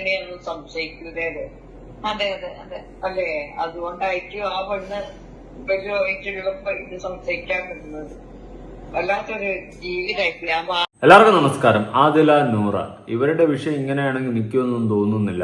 പെണ്ണിനെയൊന്നും സംശയിക്കൂലേ? അതെ അതെ അതെ അല്ലേ? അതുകൊണ്ടായിരിക്കും ആ പെണ്ണ് ഇവരുമായിട്ടുള്ള ഇത് സംശയിക്കാൻ പറ്റുന്നത്. വല്ലാത്തൊരു ജീവിതമായിട്ട്. എല്ലാവർക്കും നമസ്കാരം. ആദില, നൂറ ഇവരുടെ വിഷയം ഇങ്ങനെയാണെങ്കിൽ നിൽക്കുമെന്നൊന്നും തോന്നുന്നില്ല.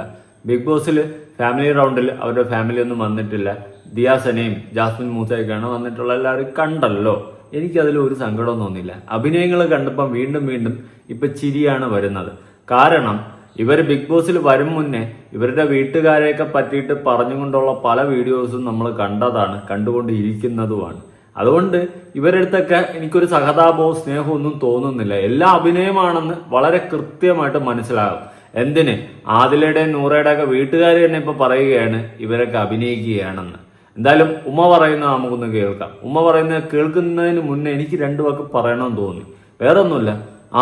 ബിഗ് ബോസിൽ ഫാമിലി റൗണ്ടിൽ അവരുടെ ഫാമിലി ഒന്നും വന്നിട്ടില്ല. ദിയാസനെയും ജാസ്മിൻ മൂസയൊക്കെയാണ് വന്നിട്ടുള്ള. എല്ലാവരും കണ്ടല്ലോ. എനിക്കതിൽ ഒരു സങ്കടവും തോന്നിയില്ല. അഭിനയങ്ങൾ കണ്ടപ്പം വീണ്ടും വീണ്ടും ഇപ്പൊ ചിരിയാണ് വരുന്നത്. കാരണം ഇവർ ബിഗ് ബോസിൽ വരും മുന്നേ ഇവരുടെ വീട്ടുകാരെയൊക്കെ പറ്റിയിട്ട് പറഞ്ഞുകൊണ്ടുള്ള പല വീഡിയോസും നമ്മൾ കണ്ടതാണ്, കണ്ടുകൊണ്ടിരിക്കുന്നതുമാണ്. അതുകൊണ്ട് ഇവരടുത്തൊക്കെ എനിക്കൊരു സഹതാപവും സ്നേഹവും ഒന്നും തോന്നുന്നില്ല. എല്ലാ അഭിനയമാണെന്ന് വളരെ കൃത്യമായിട്ട് മനസ്സിലാകും. എന്തിന് ആദിലയുടെ നൂറയുടെ ഒക്കെ വീട്ടുകാർ തന്നെ ഇപ്പൊ പറയുകയാണ് ഇവരൊക്കെ അഭിനയിക്കുകയാണെന്ന്. എന്തായാലും ഉമ്മ പറയുന്നത് നമുക്കൊന്ന് കേൾക്കാം. ഉമ്മ പറയുന്നത് കേൾക്കുന്നതിന് മുന്നേ എനിക്ക് രണ്ടു വാക്ക് പറയണമെന്ന് തോന്നി. വേറെ ഒന്നുമില്ല,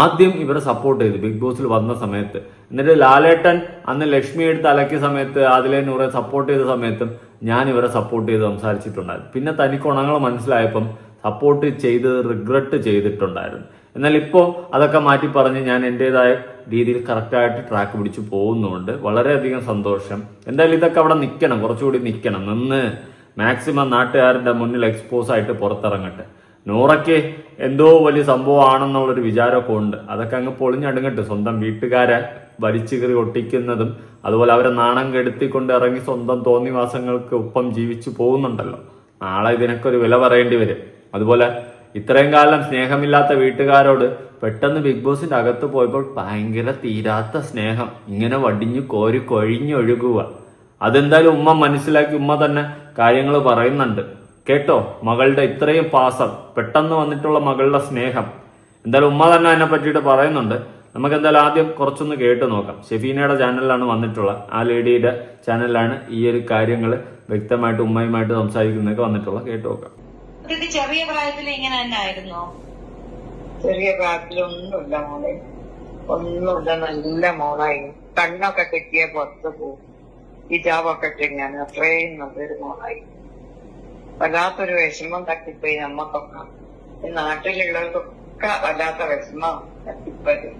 ആദ്യം ഇവരെ സപ്പോർട്ട് ചെയ്തു ബിഗ് ബോസിൽ വന്ന സമയത്ത്. എന്നിട്ട് ലാലേട്ടൻ അന്ന് ലക്ഷ്മി എടുത്ത് അലക്കിയ സമയത്ത് ആദിലെ നൂറെ സപ്പോർട്ട് ചെയ്ത സമയത്തും ഞാൻ ഇവരെ സപ്പോർട്ട് ചെയ്ത് സംസാരിച്ചിട്ടുണ്ടായിരുന്നു. പിന്നെ തനിക്ക് ഉണങ്ങൾ മനസ്സിലായപ്പം സപ്പോർട്ട് ചെയ്ത് റിഗ്രറ്റ് ചെയ്തിട്ടുണ്ടായിരുന്നു. എന്നാൽ ഇപ്പോൾ അതൊക്കെ മാറ്റി പറഞ്ഞ് ഞാൻ എൻ്റെതായ രീതിയിൽ കറക്റ്റായിട്ട് ട്രാക്ക് പിടിച്ച് പോകുന്നുണ്ട്. വളരെയധികം സന്തോഷം. എന്തായാലും ഇതൊക്കെ അവിടെ നിൽക്കണം, കുറച്ചുകൂടി നിൽക്കണം, നിന്ന് മാക്സിമം നാട്ടുകാരുടെ മുന്നിൽ എക്സ്പോസ് ആയിട്ട് പുറത്തിറങ്ങട്ടെ. നൂറയ്ക്ക് എന്തോ വലിയ സംഭവമാണെന്നുള്ളൊരു വിചാരമൊക്കെ ഉണ്ട്. അതൊക്കെ അങ്ങ് പൊളിഞ്ഞടുങ്ങട്ടെ. സ്വന്തം വീട്ടുകാരെ വലിച്ചു കയറി ഒട്ടിക്കുന്നതും അതുപോലെ അവരെ നാണം കെടുത്തിക്കൊണ്ട് ഇറങ്ങി സ്വന്തം തോന്നിവാസങ്ങൾക്ക് ഒപ്പം ജീവിച്ചു പോകുന്നുണ്ടല്ലോ. നാളെ ഇതിനൊക്കെ ഒരു വില പറയേണ്ടി വരും. അതുപോലെ ഇത്രയും കാലം സ്നേഹമില്ലാത്ത വീട്ടുകാരോട് പെട്ടെന്ന് ബിഗ് ബോസിന്റെ അകത്ത് പോയപ്പോൾ ഭയങ്കര തീരാത്ത സ്നേഹം ഇങ്ങനെ വടിഞ്ഞു കോരി കൊഴിഞ്ഞൊഴുകുക. അതെന്തായാലും ഉമ്മ മനസ്സിലാക്കി ഉമ്മ തന്നെ കാര്യങ്ങൾ പറയുന്നുണ്ട്. കേട്ടോ, മകളുടെ ഇത്രയും പാസം, പെട്ടെന്ന് വന്നിട്ടുള്ള മകളുടെ സ്നേഹം എന്തായാലും ഉമ്മ തന്നെ അതിനെ പറ്റിയിട്ട് പറയുന്നുണ്ട്. നമുക്ക് എന്തായാലും ആദ്യം കുറച്ചൊന്ന് കേട്ട് നോക്കാം. ഷെഫീനയുടെ ചാനലിലാണ് വന്നിട്ടുള്ള, ആ ലേഡിയുടെ ചാനലിലാണ് ഈ ഒരു കാര്യങ്ങൾ വ്യക്തമായിട്ട് ഉമ്മയുമായിട്ട് സംസാരിക്കുന്നതൊക്കെ വന്നിട്ടുള്ള. കേട്ട് നോക്കാം. ചെറിയ പ്രായത്തിൽ ഇങ്ങനെ തന്നെ ആയിരുന്നോ? ചെറിയ പ്രായത്തിലൊന്നുമില്ല മോളെ, ഒന്നുമില്ല. നല്ല മോളായി. കണ്ണൊക്കെ കെട്ടിയ പുറത്ത് പോകും, ഹിജാബൊക്കെ ഇട്ടിങ്ങനെ. അത്രയും നല്ലൊരു മോളായി. വല്ലാത്തൊരു വിഷമം തട്ടിപ്പോയി നമ്മക്കൊക്കെ, ഈ നാട്ടിലുള്ളവർക്കൊക്കെ വല്ലാത്ത വിഷമം തട്ടിപ്പോയി.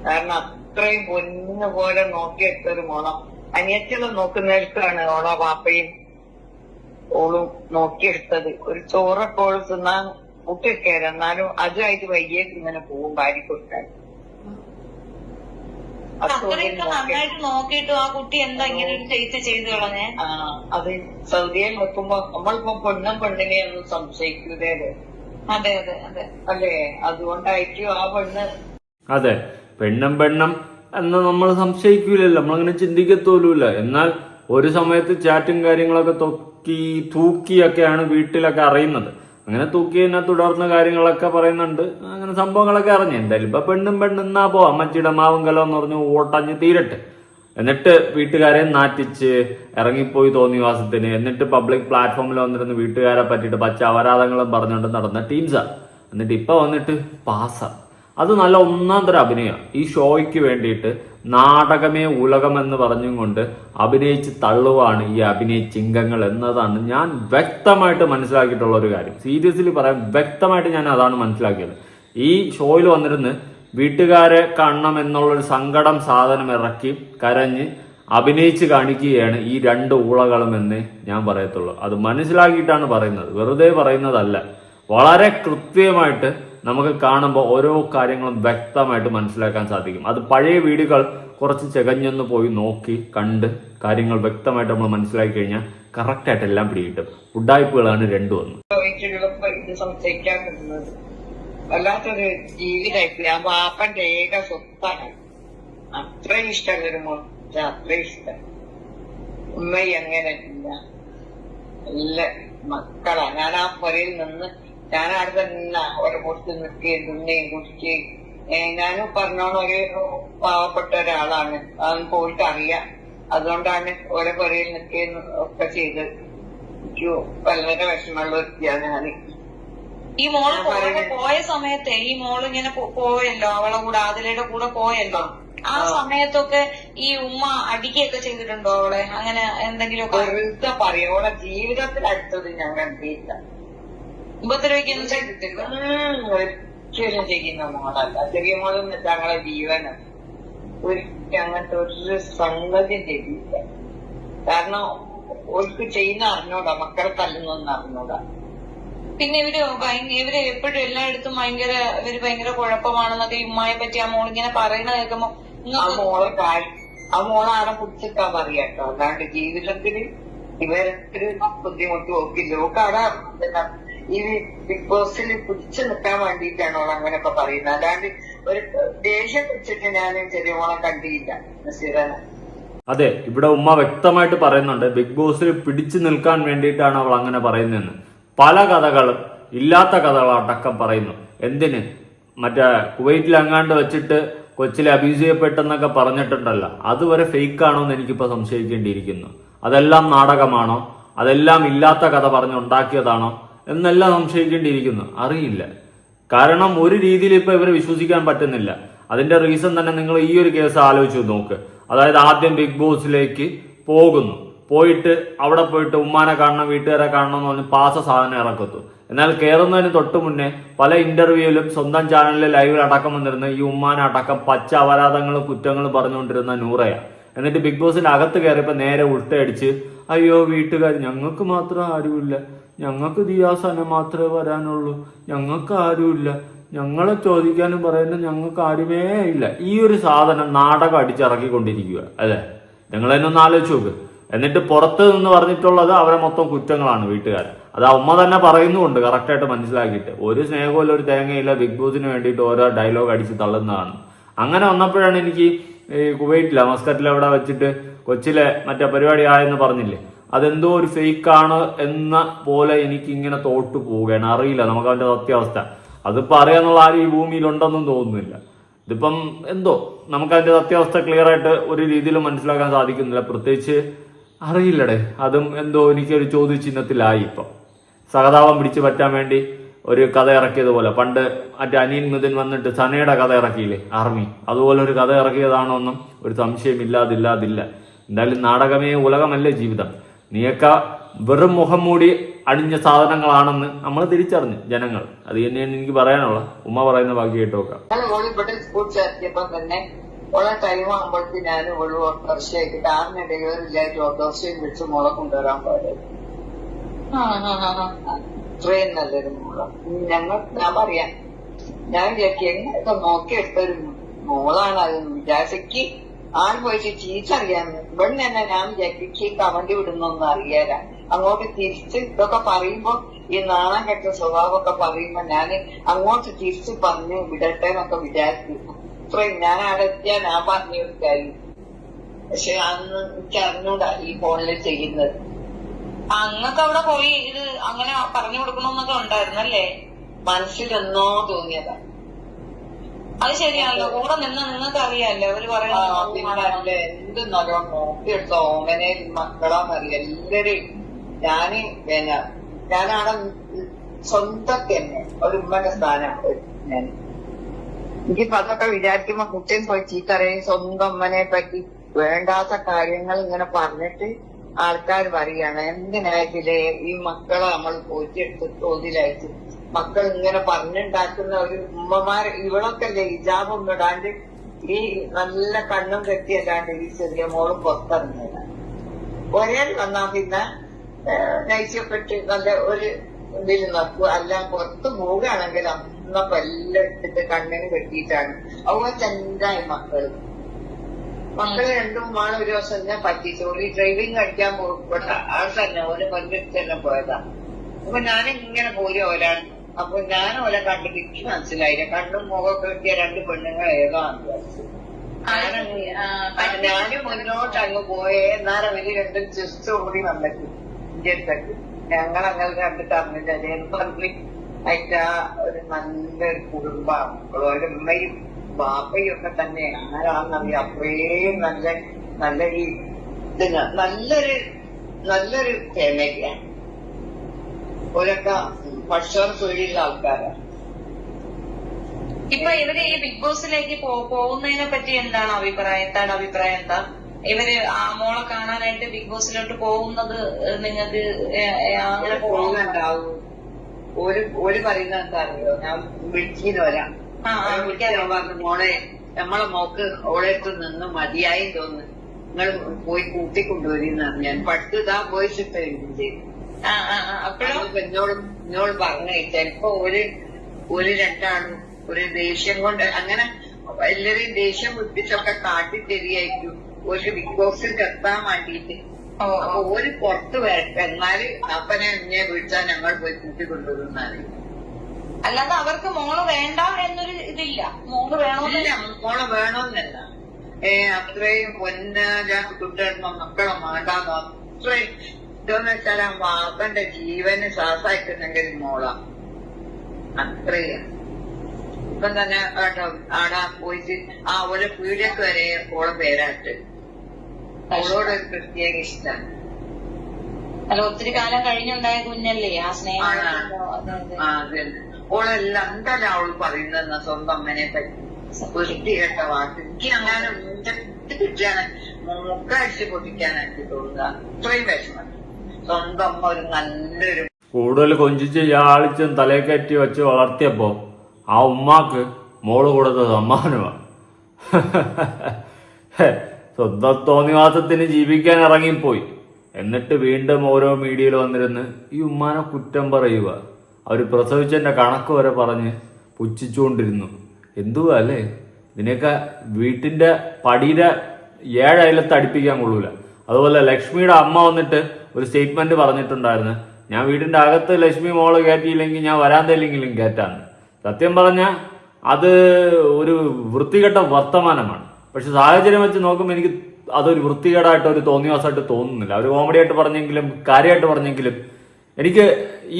കാരണം അത്രയും പൊന്നു പോലെ നോക്കിയെടുത്തൊരു മോളം. അനിയത്തികൾ നോക്കുന്നവർക്കാണ് ഓളോ പാപ്പയും ഓളും നോക്കിയെടുത്തത്. ഒരു ചോറൊക്കെ ഓള് തിന്നാൻ മുട്ടിരിക്കരുത്, എന്നാലും അതുമായിട്ട് വൈകിയേക്ക് ഇങ്ങനെ പോകും ഭാര്യ കൊടുക്കാൻ. നന്നായിട്ട് നോക്കിയിട്ടും ആ കുട്ടി എന്താ ഇങ്ങനെ ഒരു ചെയ്ത് ചെയ്ത് കളഞ്ഞേ? അത് സൗദിയിൽ നോക്കുമ്പോ നമ്മളിപ്പോ പെണ്ണും പെണ്ണിനെയൊന്നും സംശയിക്കൂലേ? അതെ അതെ അതെ അല്ലേ? അതുകൊണ്ടായിരിക്കും ആ പെണ്ണ്. അതെ, പെണ്ണം എന്ന് നമ്മൾ സംശയിക്കൂലല്ലോ, നമ്മളങ്ങനെ ചിന്തിക്കത്തോലുമില്ല. എന്നാൽ ഒരു സമയത്ത് ചാറ്റും കാര്യങ്ങളൊക്കെ തൂക്കിയൊക്കെയാണ് വീട്ടിലൊക്കെ അറിയുന്നത്. അങ്ങനെ തൂക്കിയതിനെ തുടർന്ന് കാര്യങ്ങളൊക്കെ പറയുന്നുണ്ട്. അങ്ങനെ സംഭവങ്ങളൊക്കെ അറിഞ്ഞു. എന്തായാലും ഇപ്പൊ പെണ്ണും എന്നാ പോ അമ്മച്ചിയുടെ മാവും കലമെന്ന് പറഞ്ഞു ഓട്ടഞ്ഞ് തീരട്ടെ. എന്നിട്ട് വീട്ടുകാരെ നാറ്റിച്ച് ഇറങ്ങിപ്പോയി തോന്നിവാസത്തിന്. എന്നിട്ട് പബ്ലിക് പ്ലാറ്റ്ഫോമിൽ വന്നിരുന്ന് വീട്ടുകാരെ പറ്റിയിട്ട് പച്ച അപരാധങ്ങളും പറഞ്ഞുകൊണ്ട് നടന്ന ടീംസാ. എന്നിട്ട് ഇപ്പൊ വന്നിട്ട് പാസ. അത് നല്ല ഒന്നാം തരം അഭിനയമാണ്. ഈ ഷോയ്ക്ക് വേണ്ടിയിട്ട് നാടകമേ ഉലകം എന്ന് പറഞ്ഞും കൊണ്ട് അഭിനയിച്ച് തള്ളുവാണ് ഈ അഭിനയ ചിങ്കങ്ങൾ എന്നതാണ് ഞാൻ വ്യക്തമായിട്ട് മനസ്സിലാക്കിയിട്ടുള്ള ഒരു കാര്യം. സീരിയസ്ലി പറയാം, വ്യക്തമായിട്ട് ഞാൻ അതാണ് മനസ്സിലാക്കിയത്. ഈ ഷോയിൽ വന്നിരുന്ന് വീട്ടുകാരെ കാണണം എന്നുള്ളൊരു സങ്കടം സാധനം ഇറക്കി കരഞ്ഞ് അഭിനയിച്ച് കാണിക്കുകയാണ് ഈ രണ്ട് ഊളകളും എന്നേ ഞാൻ പറയത്തുള്ളൂ. അത് മനസ്സിലാക്കിയിട്ടാണ് പറയുന്നത്, വെറുതെ പറയുന്നതല്ല. വളരെ കൃത്യമായിട്ട് നമുക്ക് കാണുമ്പോൾ ഓരോ കാര്യങ്ങളും വ്യക്തമായിട്ട് മനസ്സിലാക്കാൻ സാധിക്കും. അത് പഴയ വീഡിയോകൾ കുറച്ച് ചെകഞ്ഞൊന്ന് പോയി നോക്കി കണ്ട് കാര്യങ്ങൾ വ്യക്തമായിട്ട് നമ്മൾ മനസ്സിലാക്കി കഴിഞ്ഞാൽ കറക്റ്റായിട്ട് എല്ലാം പിടികിട്ടും. ഉഡായ്പകളാണ് രണ്ടും ഒന്ന്. ഇത് സംശയിക്കാൻ പറ്റുന്നത് വല്ലാത്തൊരു ജീവിതമായിട്ട്. ആ വാപ്പന്റെ ഏക സ്വത്താണ്. അത്രയും ഇഷ്ടമുള്ളൊരു മോൻ, അത്രയും ഇഷ്ടം. ഉമ്മയും അങ്ങനെ ഇല്ല, നല്ല മക്കളാ. ഞാൻ ആ പുരയിൽ നിന്ന് ഞാൻ അവിടെ തന്നെ ഓരോ കൊടുത്ത് നിൽക്കുകയും തിന്നുകയും കുടിക്കുകയും. ഞാനും പറഞ്ഞോണം ഒരു പാവപ്പെട്ട ഒരാളാണ്, അതൊന്നും പോയിട്ട് അറിയാം. അതുകൊണ്ടാണ് ഓരോ പുരയിൽ നിൽക്കുകയും ഒക്കെ ചെയ്തത്. എനിക്ക് വളരെ വിഷമമുള്ള വ്യക്തിയാണ് ഞാൻ. ഈ മോള് പോയ സമയത്തെ ഈ മോള് ഇങ്ങനെ പോയല്ലോ, അവളെ കൂടെ ആദിലയുടെ കൂടെ പോയല്ലോ. ആ സമയത്തൊക്കെ ഈ ഉമ്മ അടിക്കുകയൊക്കെ ചെയ്തിട്ടുണ്ടോ അവളെ? അങ്ങനെ എന്തെങ്കിലും വെറുതെ പറയും. അവളെ ജീവിതത്തിൽ അടുത്തത് ഞാൻ കണ്ടില്ല. ഉപദ്രവിക്കൊന്നും ചെയ്തിട്ടില്ല. ഒരിക്കലും ചെയ്യുന്ന മോളല്ല. ചെറിയ മോളെന്ന് ഞങ്ങളെ ജീവനാണ്. ഒരിക്കലും അങ്ങനത്തെ ഒരു സംഗതി ചെയ്യില്ല. കാരണം ഓർക്ക് ചെയ്യുന്ന അറിഞ്ഞൂടാ, മക്കളെ തല്ലുന്നൊന്നും അറിഞ്ഞൂടാ. പിന്നെ ഇവര് എപ്പോഴും എല്ലായിടത്തും ഇവര് ഭയങ്കര കുഴപ്പമാണെന്നൊക്കെ ഈ ഉമ്മയെ പറ്റി ആ മോളിങ്ങനെ പറയണ കേൾക്കുമ്പോ ആ മോളെ ആടെ പിടിച്ചിട്ടാ പറയാട്ടോ. അല്ലാണ്ട് ജീവിതത്തില് ഇവരൊരു ബുദ്ധിമുട്ട് നോക്കില്ല. ഓക്ക് അവിടെ ഈ ബിഗ് ബോസിൽ പിടിച്ചു നിൽക്കാൻ വേണ്ടിയിട്ടാണ് ഓൾ അങ്ങനെയൊക്കെ പറയുന്നത്. അല്ലാണ്ട് ഒരു ദേഷ്യം വെച്ചിട്ട് ഞാൻ ചെറിയ മോളെ കണ്ടില്ല നസീറനെ. അതെ, ഇവിടെ ഉമ്മ വ്യക്തമായിട്ട് പറയുന്നുണ്ട് ബിഗ് ബോസിൽ പിടിച്ചു നിൽക്കാൻ വേണ്ടിയിട്ടാണ് അവൾ അങ്ങനെ പറയുന്നതെന്ന്. പല കഥകളും ഇല്ലാത്ത കഥകളടക്കം പറയുന്നു. എന്തിന്? മറ്റേ കുവൈറ്റിൽ അങ്ങാണ്ട് വെച്ചിട്ട് കൊച്ചിലെ അബ്യൂസ് ചെയ്യപ്പെട്ടെന്നൊക്കെ പറഞ്ഞിട്ടുണ്ടല്ലോ, അതുവരെ ഫേക്ക് ആണോ എന്ന് എനിക്കിപ്പോ സംശയിക്കേണ്ടിയിരിക്കുന്നു. അതെല്ലാം നാടകമാണോ, അതെല്ലാം ഇല്ലാത്ത കഥ പറഞ്ഞുണ്ടാക്കിയതാണോ എന്നെല്ലാം സംശയിക്കേണ്ടിയിരിക്കുന്നു. അറിയില്ല. കാരണം ഒരു രീതിയിൽ ഇപ്പൊ ഇവരെ വിശ്വസിക്കാൻ പറ്റുന്നില്ല. അതിന്റെ റീസൺ തന്നെ നിങ്ങൾ ഈ ഒരു കേസ് ആലോചിച്ചു നോക്ക്. അതായത് ആദ്യം ബിഗ് ബോസിലേക്ക് പോകുന്നു, പോയിട്ട് അവിടെ പോയിട്ട് ഉമ്മാനെ കാണണം, വീട്ടുകാരെ കാണണം എന്ന് പറഞ്ഞ് പാസ സാധനം ഇറക്കത്തു. എന്നാൽ കയറുന്നതിന് തൊട്ട് മുന്നേ പല ഇന്റർവ്യൂവിലും സ്വന്തം ചാനലിലെ ലൈവിൽ അടക്കം വന്നിരുന്ന ഈ ഉമ്മാനെ അടക്കം പച്ച അപരാധങ്ങളും കുറ്റങ്ങളും പറഞ്ഞുകൊണ്ടിരുന്ന നൂറയാ. എന്നിട്ട് ബിഗ് ബോസിന്റെ അകത്ത് കയറിയപ്പോ നേരെ ഉൾട്ടയടിച്ച് അയ്യോ വീട്ടുകാർ ഞങ്ങൾക്ക് മാത്രം ആരുമില്ല, ഞങ്ങൾക്ക് ദിയാസനെ മാത്രമേ വരാനുള്ളൂ, ഞങ്ങൾക്ക് ആരുമില്ല, ഞങ്ങളെ ചോദിക്കാനും പറയാനും ഞങ്ങൾക്ക് ആരുമേ ഇല്ല. ഈ ഒരു സാധനം നാടകം അടിച്ചിറക്കിക്കൊണ്ടിരിക്കുക അല്ലേ? നിങ്ങൾ തന്നെ ഒന്ന് ആലോചിച്ച് നോക്ക്. എന്നിട്ട് പുറത്ത് നിന്ന് പറഞ്ഞിട്ടുള്ളത് അവരെ മൊത്തം കുറ്റങ്ങളാണ് വീട്ടുകാർ. അത് ഉമ്മ തന്നെ പറയുന്നുണ്ട് കറക്റ്റായിട്ട് മനസ്സിലാക്കിയിട്ട്. ഒരു സ്നേഹമില്ല, ഒരു തേങ്ങയില്ല, ബിഗ് ബോസിന് വേണ്ടിയിട്ട് ഓരോ ഡയലോഗ് അടിച്ച് തള്ളുന്നതാണ്. അങ്ങനെ വന്നപ്പോഴാണ് എനിക്ക് ഈ കുവൈറ്റില മസ്കറ്റിൽ അവിടെ വെച്ചിട്ട് കൊച്ചിലെ മറ്റേ പരിപാടി ആയെന്ന് പറഞ്ഞില്ലേ, അതെന്തോ ഒരു ഫേക്കാണ് എന്ന പോലെ എനിക്ക് ഇങ്ങനെ തോട്ടു പോവുകയാണ്. അറിയില്ല നമുക്ക് അതിന്റെ സത്യാവസ്ഥ. അതിപ്പോ അറിയാന്നുള്ള ആരും ഈ ഭൂമിയിൽ ഉണ്ടെന്നും തോന്നുന്നില്ല. ഇതിപ്പം എന്തോ നമുക്കതിന്റെ സത്യാവസ്ഥ ക്ലിയർ ആയിട്ട് ഒരു രീതിയിലും മനസ്സിലാക്കാൻ സാധിക്കുന്നില്ല. പ്രത്യേകിച്ച് അറിയില്ലടേ, അതും എന്തോ എനിക്കൊരു ചോദ്യചിഹ്നത്തിലായി. ഇപ്പം സഹതാപം പിടിച്ചു പറ്റാൻ വേണ്ടി ഒരു കഥ ഇറക്കിയതുപോലെ പണ്ട് മറ്റേ അനിയൻ മുതൽ വന്നിട്ട് സനയുടെ കഥ ഇറക്കിയില്ലേ ആർമി, അതുപോലെ ഒരു കഥ ഇറക്കിയതാണോ എന്നും ഒരു സംശയം ഇല്ലാതില്ല. എന്തായാലും നാടകമേ ഉലകമല്ലേ ജീവിതം. നീയൊക്കെ വെറും മുഖം മൂടി അണിഞ്ഞ സാധനങ്ങളാണെന്ന് നമ്മൾ തിരിച്ചറിഞ്ഞു ജനങ്ങൾ. അത് തന്നെയാണ് എനിക്ക് പറയാനുള്ള. ഉമ്മ പറയുന്ന ബാക്കി കേട്ടോക്കാം. ഇവിടെ സ്കൂൾ ചേർത്തിയപ്പോ തന്നെ ഉള്ള ടൈം ആകുമ്പോഴേക്ക് ഞാൻ ഒരു ഓട്ടോറിക്ഷയ്ക്ക് കാറിന് ഡെലിവറിയില്ലായിട്ട് ഓട്ടോറിക്ഷയും വിളിച്ച് മോളെ കൊണ്ടുവരാൻ പോയത്. ഇത്രയും നല്ലൊരു മോള് ഞാൻ പറയാം. ഞാൻ വിചാരിക്കും എങ്ങനെയൊക്കെ നോക്കിയെടുത്തൊരു മോളാണ് അത് വിചാരിച്ചക്ക് ആൾ പോയിട്ട് ചീച്ചറിയാൻ. ഇവിടെ തന്നെ ഞാൻ വിചാരിക്കും കവണ്ടി വിടുന്നൊന്നും അറിയാല. അങ്ങോട്ട് തിരിച്ച് ഇതൊക്കെ പറയുമ്പോ ഈ നാണം കെട്ട സ്വഭാവമൊക്കെ പറയുമ്പോ ഞാൻ അങ്ങോട്ട് തിരിച്ച് പറഞ്ഞ് വിടട്ടെ എന്നൊക്കെ വിചാരിച്ചു. ഇത്രയും ഞാൻ അവിടെ എത്തിയാ ഞാൻ പറഞ്ഞു കൊടുക്കായി. പക്ഷെ അന്ന് എനിക്ക് അറിഞ്ഞൂടാ ഈ ഫോണില് ചെയ്യുന്നത്. അങ്ങക്ക് അവിടെ പോയി ഇത് അങ്ങനെ പറഞ്ഞു കൊടുക്കണമെന്നൊക്കെ ഉണ്ടായിരുന്നല്ലേ? മനസ്സിലെന്നോ തോന്നിയതാ. അത് ശരിയാണല്ലോ, കൂടെ നിന്ന് നിങ്ങൾക്ക് അറിയാമല്ലോ അവര് പറയുന്നത്. എന്ത് നല്ലോണം നോക്കിയെടുത്തോ ഓമനെ മക്കളാന്നറിയാം എല്ലാരെയും. ഞാനവിടെ സ്വന്തം തന്നെ ഒരു ഉമ്മന്റെ സ്ഥാനമാണ് ഞാൻ. എനിക്കിപ്പോ അതൊക്കെ വിചാരിക്കുമ്പോ കുട്ടിയും പോയി ചീത്തറിയും. സ്വന്തം അമ്മനെ പറ്റി വേണ്ടാത്ത കാര്യങ്ങൾ ഇങ്ങനെ പറഞ്ഞിട്ട് ആൾക്കാർ പറയാണ് എന്തിനായിട്ടില്ലേ ഈ മക്കളെ നമ്മൾ പോറ്റിയെടുത്ത് തോതിലായിട്ട് മക്കൾ ഇങ്ങനെ പറഞ്ഞുണ്ടാക്കുന്ന ഒരു ഉമ്മമാര്. ഇവളൊക്കെ അല്ലേ ഹിജാബൊന്നും ഇടാണ്ട് ഈ നല്ല കണ്ണും കെട്ടിയല്ലാണ്ട് ഈ ചെറിയ മോളും പുറത്തിറങ്ങിയതാണ്. ഒരേ വന്നാ പിന്നെ നയിച്ചപ്പെട്ട് നല്ല ഒരു ഇതിൽ നോക്കുക. അല്ല പുറത്ത് പോവുകയാണെങ്കിൽ അന്നപ്പോ എല്ലാം എടുത്തിട്ട് കണ്ണിന് കെട്ടിയിട്ടാണ്. അതുപോലെ ചെന്തായി മക്കള് രണ്ടും ആണ്. ഒരു ദിവസം തന്നെ പറ്റിച്ചു. ഒരു ഡ്രൈവിംഗ് കഴിക്കാൻ പോകപ്പെട്ട ആൾ തന്നെ ഓരോ കൊല്ലെടുത്ത് തന്നെ പോയതാ. അപ്പൊ ഞാനിങ്ങനെ പോയി ഓലാണ്. അപ്പൊ ഞാൻ ഓല കണ്ടിട്ട് എനിക്ക് മനസ്സിലായില്ല. കണ്ണും മുഖമൊക്കെ കിട്ടിയ രണ്ട് പെണ്ണുങ്ങൾ ഏതാന്ന് വിചാരിച്ചു. ഞാനും മുന്നോട്ട് അങ്ങ് പോയേ. എന്നാലും അവര് രണ്ടും ചെസ്റ്റ് ഓടി വന്നിട്ട് ഇന്ത്യത്തൊക്കെ ഞങ്ങളങ്ങനെ കണ്ടിട്ട് അറിഞ്ഞില്ല. അതേന്ന് പറഞ്ഞ് അതിന്റെ ഒരു നല്ലൊരു കുടുംബമാണ്. ഒരു ഉമ്മയും ബാപ്പയും ഒക്കെ തന്നെ ആരാന്നറിയാം. അത്രയും നല്ല ഈ ഇതിന് നല്ലൊരു ഫാമിലിയാണ്. ഓരൊക്കെ ഭക്ഷണം തൊഴിലുള്ള ആൾക്കാരാണ്. ഇപ്പൊ ഇവര് ഈ ബിഗ് ബോസിലേക്ക് പോകുന്നതിനെ പറ്റി എന്താണ് അഭിപ്രായം? എന്താ ഇവര് ആ മോളെ കാണാനായിട്ട് ബിഗ് ബോസിലോട്ട് പോകുന്നത് നിങ്ങൾക്ക് അങ്ങനെ പോകുന്നുണ്ടാവും? ഒരു പറയുന്ന എന്താ അറിയോ, ഞാൻ വിളിച്ചിന് വരാം. പറഞ്ഞു മോളെ നമ്മളെ മോക്ക് ഓളെടുത്ത് നിന്ന് മതിയായി തോന്നുന്നു, നിങ്ങൾ പോയി കൂട്ടിക്കൊണ്ടുവരുന്ന ഞാൻ പട്ട് ഇതാ വോയിസ് ഇട്ട് എഴുതി ചെയ്തു. അപ്പോഴും എന്നോട് പറഞ്ഞു ചിലപ്പോ ഒരു രണ്ടാളും ഒരു ദേഷ്യം കൊണ്ട് അങ്ങനെ എല്ലാരെയും ദേഷ്യം വിട്ടിച്ചൊക്കെ കാട്ടി തരികയായിരിക്കും ഒരു ബിഗ് ബോക്സിൽ എത്താൻ വേണ്ടിയിട്ട്. അപ്പൊ ഒരു പുറത്ത് വരട്ടെ, എന്നാല് അപ്പനെ എന്നെ വിളിച്ചാൽ ഞങ്ങൾ പോയി കൂട്ടിക്കൊണ്ടുവരുന്നാണ്. അല്ലാതെ അവർക്ക് മോള് വേണ്ട എന്നൊരു ഇതില്ല, മോള് വേണമെന്നില്ല. മോളെ വേണമെന്നല്ല, അത്രയും കുട്ടികളോ മക്കളോ വേണ്ടാന്നോ അത്രയും ഇതെന്ന് വെച്ചാൽ ആ വാപ്പന്റെ ജീവന് ശ്വാസമായിട്ടുണ്ടെങ്കിൽ മോളാ അത്രയും. ഇപ്പം തന്നെ ആടാ പോയിട്ട് ആ ഒരു പീഡിയക്ക് വരെ ഓളെ പേരാട്ട് അവളോട് ഒരു പ്രത്യേക ഇഷ്ടമാണ്. അല്ല, ഒത്തിരി കാലം കഴിഞ്ഞുണ്ടായ കുഞ്ഞല്ലേ ആ സ്നേഹം. അതെ, ഓളെല്ലാം എന്താണ് അവള് പറയുന്ന സ്വന്തം അമ്മനെ പറ്റി വൃത്തികെട്ട വാക്ക്. എനിക്ക് അങ്ങനെ കിട്ടിയാണ് മുക്കടിച്ച് പൊട്ടിക്കാനായിട്ട് തോന്നുക. അത്രയും വിഷമം. സ്വന്തം അമ്മ ഒരു നല്ലൊരു കൂടുതൽ കൊഞ്ചിച്ച് യാളിച്ചും തലയെ കയറ്റി വെച്ച് വളർത്തിയപ്പോ ആ ഉമ്മാക്ക് മോള് കൊടുത്ത സമ്മാനമാണ്. സ്വന്തം തോന്നിവാസത്തിന് ജീവിക്കാൻ ഇറങ്ങിപ്പോയി. എന്നിട്ട് വീണ്ടും ഓരോ മീഡിയയിൽ വന്നിരുന്ന് ഈ ഉമ്മാനെ കുറ്റം പറയുക. അവർ പ്രസവിച്ചതിന്റെ കണക്ക് വരെ പറഞ്ഞ് പുച്ഛിച്ചുകൊണ്ടിരുന്നു. എന്തുവാ അല്ലേ? ഇതിനൊക്കെ വീട്ടിന്റെ പടിയുടെ 7 അയലത്ത് അടുപ്പിക്കാൻ കൊള്ളൂല. അതുപോലെ ലക്ഷ്മിയുടെ അമ്മ വന്നിട്ട് ഒരു സ്റ്റേറ്റ്മെന്റ് പറഞ്ഞിട്ടുണ്ടായിരുന്നു, ഞാൻ വീടിന്റെ അകത്ത് ലക്ഷ്മി മോള് കയറ്റിയില്ലെങ്കിൽ ഞാൻ വരാന്തയില്ലെങ്കിലും കയറ്റാന്ന്. സത്യം പറഞ്ഞാൽ അത് ഒരു വൃത്തികെട്ട വർത്തമാനമാണ്. പക്ഷെ സാഹചര്യം വെച്ച് നോക്കുമ്പോൾ എനിക്ക് അതൊരു വൃത്തികേടായിട്ട് ഒരു തോന്നിവാസമായിട്ട് തോന്നുന്നില്ല. അവർ കോമഡി ആയിട്ട് പറഞ്ഞെങ്കിലും കാര്യമായിട്ട് പറഞ്ഞെങ്കിലും എനിക്ക്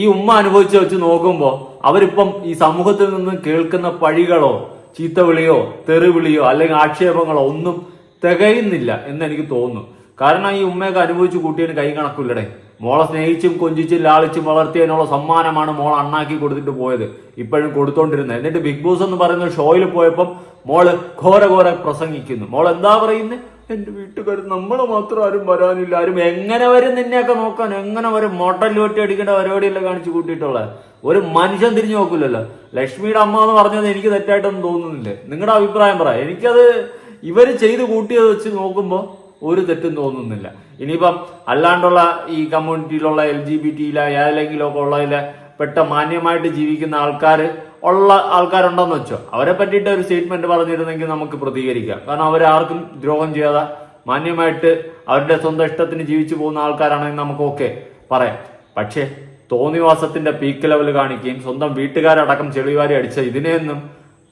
ഈ ഉമ്മ അനുഭവിച്ച് വെച്ച് നോക്കുമ്പോൾ അവരിപ്പം ഈ സമൂഹത്തിൽ നിന്ന് കേൾക്കുന്ന പഴികളോ ചീത്തവിളിയോ തെറിവിളിയോ അല്ലെങ്കിൽ ആക്ഷേപങ്ങളോ ഒന്നും തികയുന്നില്ല എന്ന് എനിക്ക് തോന്നുന്നു. കാരണം ഈ ഉമ്മയൊക്കെ അനുഭവിച്ച് കൂട്ടിയതിന് കൈ കണക്കില്ലടേ. മോളെ സ്നേഹിച്ചും കൊഞ്ചിച്ചും ലാളിച്ചും വളർത്തിയതിനുള്ള സമ്മാനമാണ് മോൾ അണ്ണാക്കി കൊടുത്തിട്ട് പോയത്, ഇപ്പോഴും കൊടുത്തോണ്ടിരുന്നത്. എന്നിട്ട് ബിഗ് ബോസ് എന്ന് പറയുന്ന ഷോയിൽ പോയപ്പം മോള് ഘോര പ്രസംഗിക്കുന്നു. മോൾ എന്താ പറയുന്നത്? എന്റെ വീട്ടുകാർ നമ്മളെ മാത്രം ആരും വരാനില്ല, ആരും എങ്ങനെ വരും നിന്നെയൊക്കെ നോക്കാൻ, എങ്ങനെ വരും? മോട്ടൽ വെട്ടി അടിക്കേണ്ട പരിപാടിയല്ല കാണിച്ചു കൂട്ടിയിട്ടുള്ളത്. ഒരു മനുഷ്യൻ തിരിഞ്ഞു നോക്കില്ലല്ലോ. ലക്ഷ്മിയുടെ അമ്മ എന്ന് പറഞ്ഞത് എനിക്ക് തെറ്റായിട്ടൊന്നും തോന്നുന്നില്ല. നിങ്ങളുടെ അഭിപ്രായം പറ. എനിക്കത് ഇവര് ചെയ്ത് കൂട്ടിയത് വെച്ച് നോക്കുമ്പോൾ ഒരു തെറ്റും തോന്നുന്നില്ല. ഇനിയിപ്പം അല്ലാണ്ടുള്ള ഈ കമ്മ്യൂണിറ്റിയിലുള്ള LGBT ഏതെങ്കിലും ഒക്കെ ഉള്ളതിലെ പെട്ട മാന്യമായിട്ട് ജീവിക്കുന്ന ആൾക്കാരുണ്ടെന്ന് വെച്ചോ, അവരെ പറ്റിയിട്ട് ഒരു സ്റ്റേറ്റ്മെന്റ് പറഞ്ഞിരുന്നെങ്കിൽ നമുക്ക് പ്രതികരിക്കാം. കാരണം അവരാർക്കും ദ്രോഹം ചെയ്യാതെ മാന്യമായിട്ട് അവരുടെ സ്വന്തം ഇഷ്ടത്തിന് ജീവിച്ചു പോകുന്ന ആൾക്കാരാണെങ്കിൽ നമുക്കൊക്കെ പറയാം. പക്ഷേ തോന്നിവാസത്തിന്റെ പീക്ക് ലെവൽ കാണിക്കുകയും സ്വന്തം വീട്ടുകാരടക്കം ചെളിവാരി അടിച്ച ഇതിനെയൊന്നും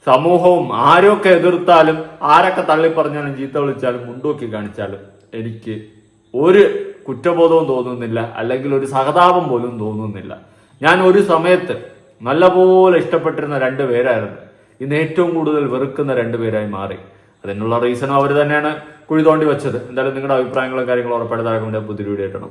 സമൂഹവും ആരൊക്കെ എതിർത്താലും ആരൊക്കെ തള്ളിപ്പറഞ്ഞാലും ചീത്ത വിളിച്ചാലും മുണ്ടോക്കി കാണിച്ചാലും എനിക്ക് ഒരു കുറ്റബോധവും തോന്നുന്നില്ല, അല്ലെങ്കിൽ ഒരു സഹതാപം പോലും തോന്നുന്നില്ല. ഞാൻ ഒരു സമയത്ത് നല്ലപോലെ ഇഷ്ടപ്പെട്ടിരുന്ന 2 പേരായിരുന്നു, ഇന്ന് ഏറ്റവും കൂടുതൽ വെറുക്കുന്ന 2 പേരായി മാറി. അതിനുള്ള റീസണും അവർ തന്നെയാണ് കുഴി തോണ്ടി വെച്ചത്. എന്തായാലും നിങ്ങളുടെ അഭിപ്രായങ്ങളും കാര്യങ്ങളും ഉറപ്പായിട്ട് താഴെ പുതിയ വീഡിയോ ആയിട്ടാണ്.